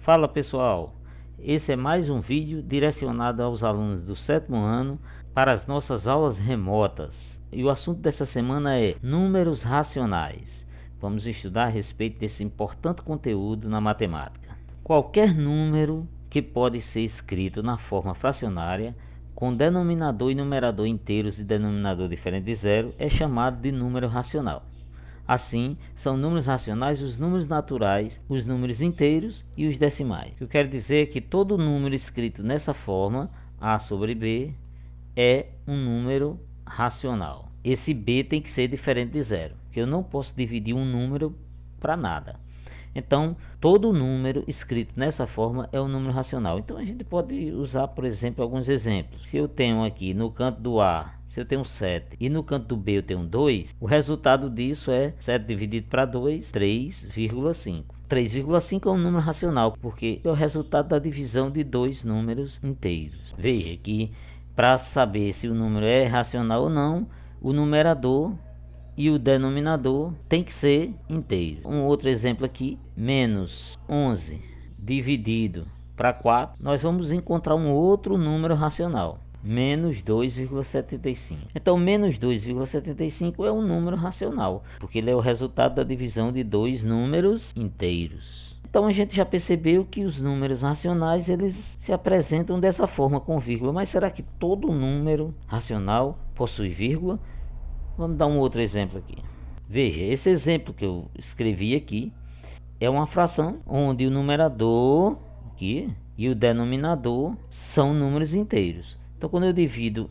Fala pessoal, esse é mais um vídeo direcionado aos alunos do sétimo ano para as nossas aulas remotas. E o assunto dessa semana é números racionais. Vamos estudar a respeito desse importante conteúdo na matemática. Qualquer número que pode ser escrito na forma fracionária, com denominador e numerador inteiros e denominador diferente de zero, é chamado de número racional. Assim, são números racionais os números naturais, os números inteiros e os decimais. O que eu quero dizer é que todo número escrito nessa forma, A sobre B, é um número racional. Esse B tem que ser diferente de zero, porque eu não posso dividir um número para nada. Então, todo número escrito nessa forma é um número racional. Então, a gente pode usar, por exemplo, alguns exemplos. Se eu tenho aqui no canto do A, se eu tenho 7 e no canto do B eu tenho 2, o resultado disso é 7 dividido para 2, 3,5. 3,5 é um número racional, porque é o resultado da divisão de dois números inteiros. Veja que para saber se o número é racional ou não, o numerador e o denominador tem que ser inteiro. Um outro exemplo aqui, menos 11 dividido para 4, nós vamos encontrar um outro número racional, menos 2,75. Então, menos 2,75 é um número racional, porque ele é o resultado da divisão de dois números inteiros. Então, a gente já percebeu que os números racionais, eles se apresentam dessa forma, com vírgula. Mas será que todo número racional possui vírgula? Vamos dar um outro exemplo aqui. Veja, esse exemplo que eu escrevi aqui é uma fração onde o numerador aqui e o denominador são números inteiros. Então, quando eu divido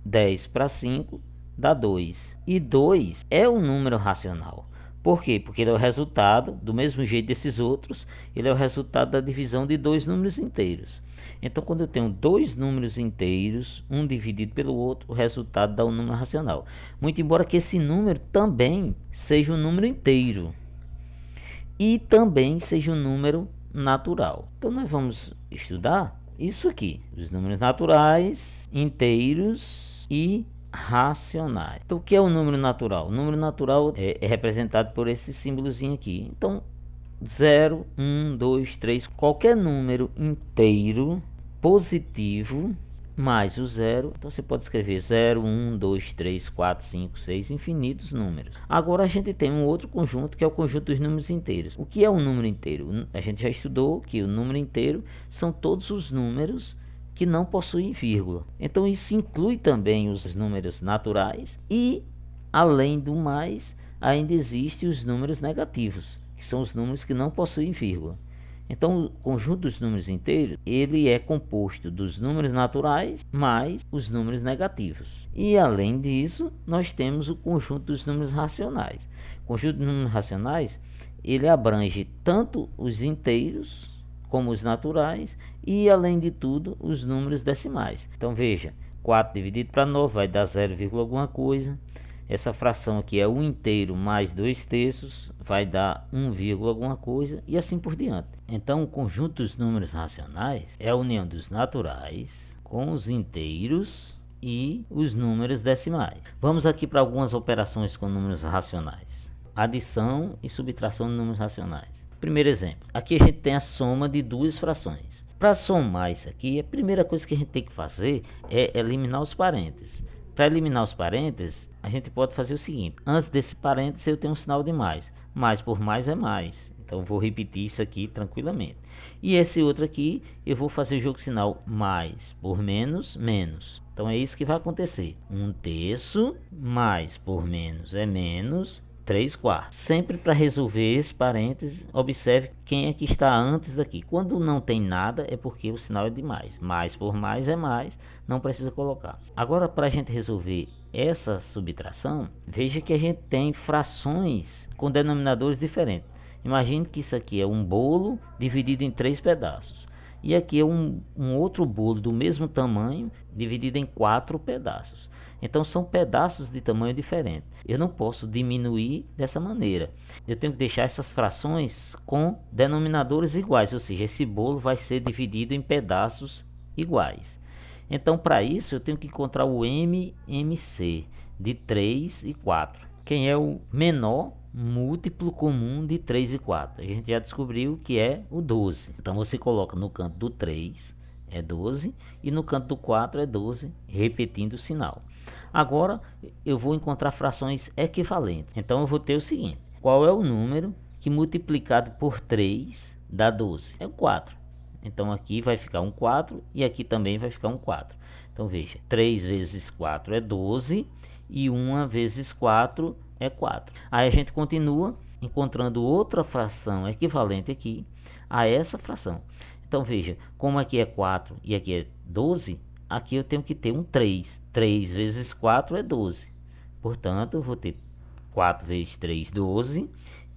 10 para 5, dá 2. E 2 é um número racional. Por quê? Porque ele é o resultado, do mesmo jeito desses outros, ele é o resultado da divisão de dois números inteiros. Então, quando eu tenho dois números inteiros, um dividido pelo outro, o resultado dá um número racional. Muito embora que esse número também seja um número inteiro e também seja um número natural. Então, nós vamos estudar isso aqui, os números naturais, inteiros e racionais. Então, o que é o número natural? O número natural é representado por esse símbolozinho aqui. Então, 0, 1, 2, 3, qualquer número inteiro positivo mais o zero, então você pode escrever 0, 1, 2, 3, 4, 5, 6, infinitos números. Agora a gente tem um outro conjunto que é o conjunto dos números inteiros. O que é um número inteiro? A gente já estudou que o número inteiro são todos os números que não possuem vírgula. Então isso inclui também os números naturais e, além do mais, ainda existem os números negativos, que são os números que não possuem vírgula. Então, o conjunto dos números inteiros, ele é composto dos números naturais mais os números negativos. E, além disso, nós temos o conjunto dos números racionais. O conjunto dos números racionais, ele abrange tanto os inteiros como os naturais e, além de tudo, os números decimais. Então, veja, 4 dividido para 9 vai dar 0, alguma coisa. Essa fração aqui é 1 inteiro mais 2 terços, vai dar 1, alguma coisa, e assim por diante. Então, o conjunto dos números racionais é a união dos naturais com os inteiros e os números decimais. Vamos aqui para algumas operações com números racionais. Adição e subtração de números racionais. Primeiro exemplo. Aqui a gente tem a soma de duas frações. Para somar isso aqui, a primeira coisa que a gente tem que fazer é eliminar os parênteses. Para eliminar os parênteses, a gente pode fazer o seguinte: antes desse parênteses eu tenho um sinal de mais. Mais por mais é mais. Então eu vou repetir isso aqui tranquilamente. E esse outro aqui eu vou fazer o jogo sinal mais por menos, menos. Então é isso que vai acontecer. 1 terço mais por menos é menos 3 quartos. Sempre para resolver esse parênteses, observe quem é que está antes daqui. Quando não tem nada, é porque o sinal é de mais. Mais por mais é mais, não precisa colocar. Agora, para a gente resolver essa subtração, veja que a gente tem frações com denominadores diferentes. Imagine que isso aqui é um bolo dividido em 3 pedaços. E aqui é um outro bolo do mesmo tamanho, dividido em 4 pedaços. Então são pedaços de tamanho diferente. Eu não posso diminuir dessa maneira. Eu tenho que deixar essas frações com denominadores iguais, ou seja, esse bolo vai ser dividido em pedaços iguais. Então, para isso, eu tenho que encontrar o MMC de 3 e 4. Quem é o menor múltiplo comum de 3 e 4. A gente já descobriu que é o 12. Então você coloca no canto do 3 é 12 e no canto do 4 é 12, repetindo o sinal. Agora eu vou encontrar frações equivalentes. Então eu vou ter o seguinte: qual é o número que multiplicado por 3 dá 12? É o 4. Então aqui vai ficar um 4 e aqui também vai ficar um 4. Então veja, 3 vezes 4 é 12 e 1 vezes 4 é 4. Aí a gente continua encontrando outra fração equivalente aqui a essa fração. Então veja, como aqui é 4 e aqui é 12, aqui eu tenho que ter um 3. 3 vezes 4 é 12. Portanto, eu vou ter 4 vezes 3, 12.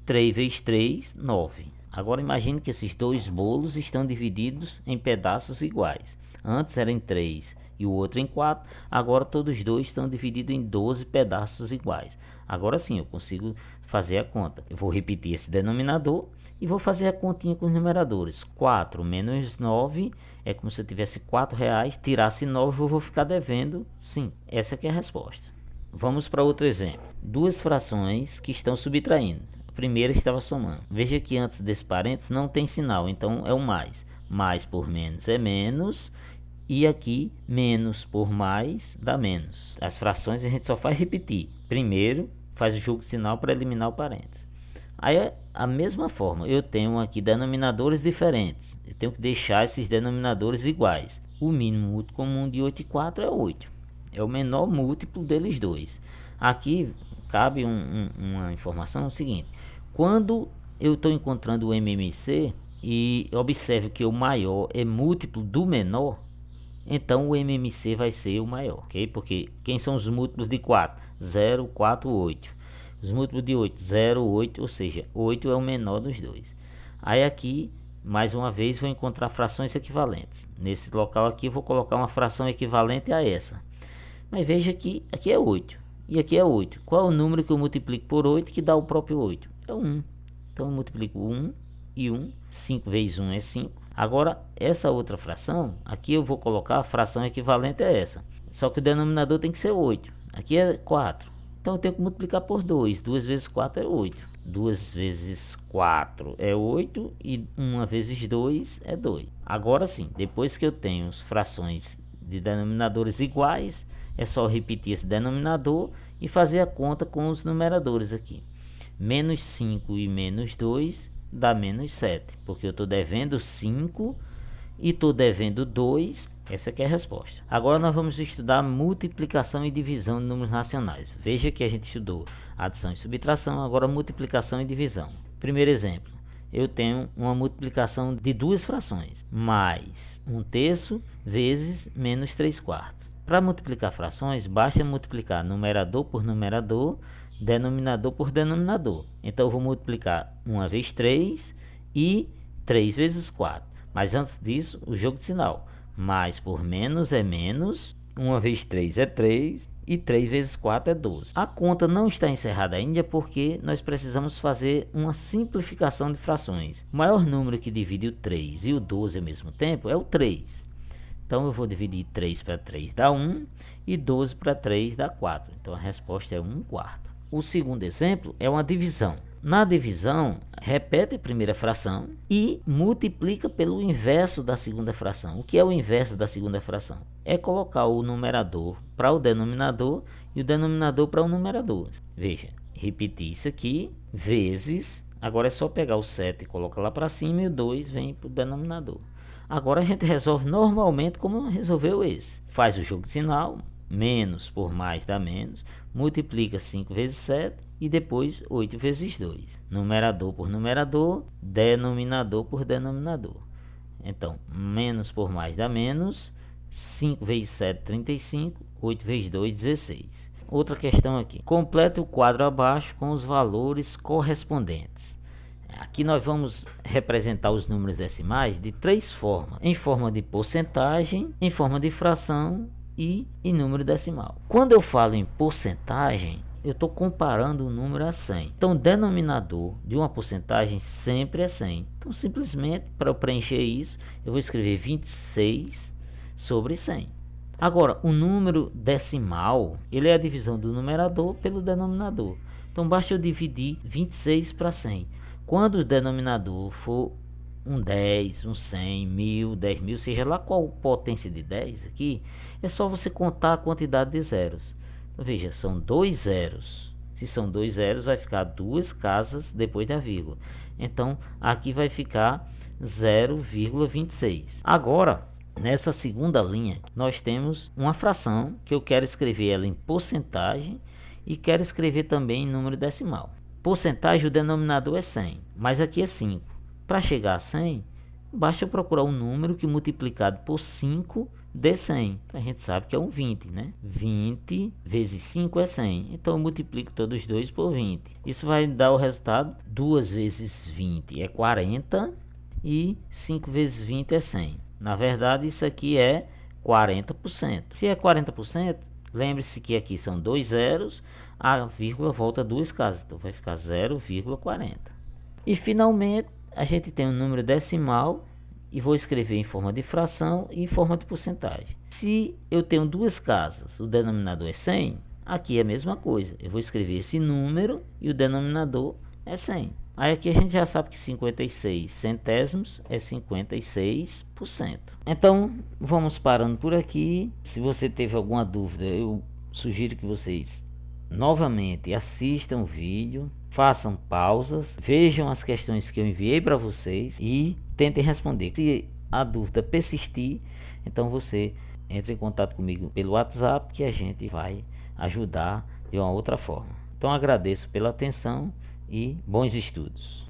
3 vezes 3, 9. Agora imagine que esses dois bolos estão divididos em pedaços iguais. Antes era em 3 e o outro em 4. Agora todos dois estão divididos em 12 pedaços iguais. Agora sim eu consigo fazer a conta. Eu vou repetir esse denominador e vou fazer a continha com os numeradores. 4 menos 9 é como se eu tivesse R$4, tirasse 9 eu vou ficar devendo 5. Essa aqui é a resposta. Vamos para outro exemplo. Duas frações que estão subtraindo. A primeira estava somando. Veja que antes desse parênteses não tem sinal, então é o mais. Mais por menos é menos. E aqui, menos por mais dá menos. As frações a gente só faz repetir. Primeiro, faz o jogo de sinal para eliminar o parênteses. Aí, a mesma forma, eu tenho aqui denominadores diferentes. Eu tenho que deixar esses denominadores iguais. O mínimo múltiplo comum de 8 e 4 é 8. É o menor múltiplo deles dois. Aqui, cabe uma informação seguinte. Quando eu estou encontrando o MMC e observo que o maior é múltiplo do menor, então o MMC vai ser o maior, ok? Porque quem são os múltiplos de 4? 0, 4, 8. Os múltiplos de 8, 0, 8, ou seja, 8 é o menor dos dois. Aí aqui, mais uma vez, vou encontrar frações equivalentes. Nesse local aqui, vou colocar uma fração equivalente a essa. Mas veja que aqui é 8 e aqui é 8. Qual é o número que eu multiplico por 8 que dá o próprio 8? É 1. Então eu multiplico 1 e 1. 5 vezes 1 é 5. Agora, essa outra fração, aqui eu vou colocar a fração equivalente a essa. Só que o denominador tem que ser 8. Aqui é 4. Então eu tenho que multiplicar por 2. 2 vezes 4 é 8. 2 vezes 4 é 8 e 1 vezes 2 é 2. Agora sim, depois que eu tenho frações de denominadores iguais, é só repetir esse denominador e fazer a conta com os numeradores aqui. Menos 5 e menos 2 dá menos 7, porque eu estou devendo 5 e estou devendo 2. Essa aqui é a resposta. Agora nós vamos estudar multiplicação e divisão de números racionais. Veja que a gente estudou adição e subtração, agora multiplicação e divisão. Primeiro exemplo. Eu tenho uma multiplicação de duas frações, mais 1/3 vezes menos 3/4. Para multiplicar frações, basta multiplicar numerador por numerador, denominador por denominador. Então eu vou multiplicar 1 vezes 3 e 3 vezes 4. Mas antes disso, o jogo de sinal. Mais por menos é menos, 1 vezes 3 é 3 e 3 vezes 4 é 12. A conta não está encerrada ainda porque nós precisamos fazer uma simplificação de frações. O maior número que divide o 3 e o 12 ao mesmo tempo é o 3. Então eu vou dividir 3 para 3 dá 1 e 12 para 3 dá 4. Então a resposta é 1/4. O segundo exemplo é uma divisão. Na divisão, repete a primeira fração e multiplica pelo inverso da segunda fração. O que é o inverso da segunda fração? É colocar o numerador para o denominador e o denominador para o numerador. Veja, repetir isso aqui, vezes, agora é só pegar o 7 e colocar lá para cima e o 2 vem para o denominador. Agora a gente resolve normalmente como resolveu esse. Faz o jogo de sinal, menos por mais dá menos, multiplica 5 vezes 7 e depois 8 vezes 2. Numerador por numerador, denominador por denominador. Então, menos por mais dá menos, 5 vezes 7, 35, 8 vezes 2, 16. Outra questão aqui. Complete o quadro abaixo com os valores correspondentes. Aqui nós vamos representar os números decimais de três formas. Em forma de porcentagem, em forma de fração e em número decimal. Quando eu falo em porcentagem, eu estou comparando o número a 100. Então, o denominador de uma porcentagem sempre é 100. Então, simplesmente, para eu preencher isso, eu vou escrever 26 sobre 100. Agora, o número decimal, ele é a divisão do numerador pelo denominador. Então basta eu dividir 26 para 100. Quando o denominador for um 10, um 100, 1000, 10.000, seja lá qual potência de 10 aqui, é só você contar a quantidade de zeros. Então veja, são dois zeros. Se são dois zeros, vai ficar duas casas depois da vírgula. Então aqui vai ficar 0,26. Agora, nessa segunda linha, nós temos uma fração que eu quero escrever ela em porcentagem e quero escrever também em número decimal. Porcentagem, o denominador é 100, mas aqui é 5. Para chegar a 100, basta eu procurar um número que multiplicado por 5 dê 100. A gente sabe que é um 20, né? 20 vezes 5 é 100. Então eu multiplico todos os dois por 20. Isso vai dar o resultado: 2 vezes 20 é 40 e 5 vezes 20 é 100. Na verdade, isso aqui é 40%. Se é 40%, lembre-se que aqui são dois zeros, a vírgula volta duas casas, então vai ficar 0,40. E finalmente, a gente tem um número decimal e vou escrever em forma de fração e em forma de porcentagem. Se eu tenho duas casas, o denominador é 100, aqui é a mesma coisa. Eu vou escrever esse número e o denominador é 100. Aí aqui a gente já sabe que 56 centésimos é 56%. Então, vamos parando por aqui. Se você teve alguma dúvida, eu sugiro que vocês novamente assistam o vídeo, façam pausas, vejam as questões que eu enviei para vocês e tentem responder. Se a dúvida persistir, então você entre em contato comigo pelo WhatsApp, que a gente vai ajudar de uma outra forma. Então agradeço pela atenção e bons estudos.